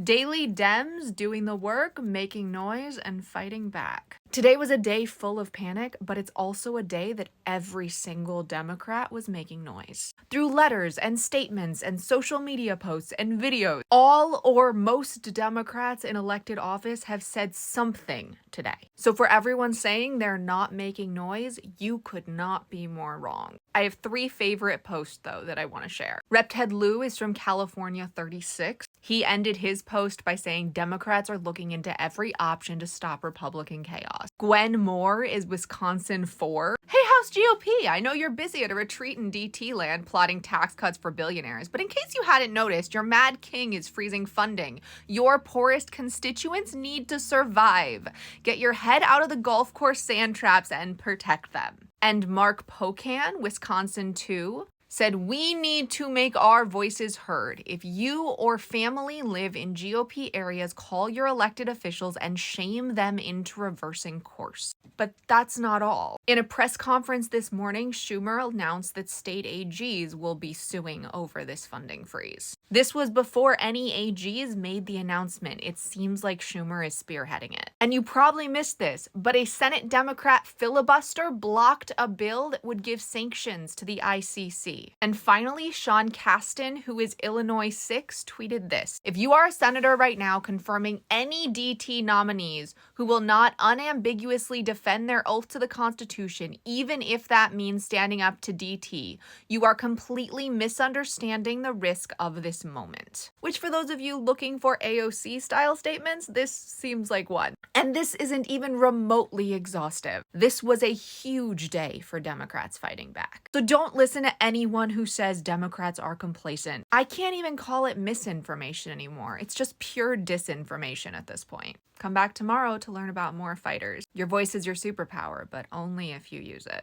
Daily Dems doing the work, making noise, and fighting back. Today was a day full of panic, but it's also a day that every single Democrat was making noise. Through letters and statements and social media posts and videos, all or most Democrats in elected office have said something today. So for everyone saying they're not making noise, you could not be more wrong. I have 3 favorite posts, though, that I want to share. Rep. Ted Lieu is from California 36. He ended his post by saying Democrats are looking into every option to stop Republican chaos. Gwen Moore is Wisconsin 4. Hey, House GOP, I know you're busy at a retreat in DT land plotting tax cuts for billionaires, but in case you hadn't noticed, your mad king is freezing funding. Your poorest constituents need to survive. Get your head out of the golf course sand traps and protect them. And Mark Pocan, Wisconsin 2, said, we need to make our voices heard. If you or family live in GOP areas, call your elected officials and shame them into reversing course. But that's not all. In a press conference this morning, Schumer announced that state AGs will be suing over this funding freeze. This was before any AGs made the announcement. It seems like Schumer is spearheading it. And you probably missed this, but a Senate Democrat filibuster blocked a bill that would give sanctions to the ICC. And finally, Sean Casten, who is Illinois 6, tweeted this. If you are a senator right now confirming any DT nominees who will not unambiguously defend their oath to the Constitution, even if that means standing up to DT, you are completely misunderstanding the risk of this moment. Which, for those of you looking for AOC-style statements, this seems like one. And this isn't even remotely exhaustive. This was a huge day for Democrats fighting back. So don't listen to anyone who says Democrats are complacent. I can't even call it misinformation anymore. It's just pure disinformation at this point. Come back tomorrow to learn about more fighters. Your voice is your superpower, but only if you use it.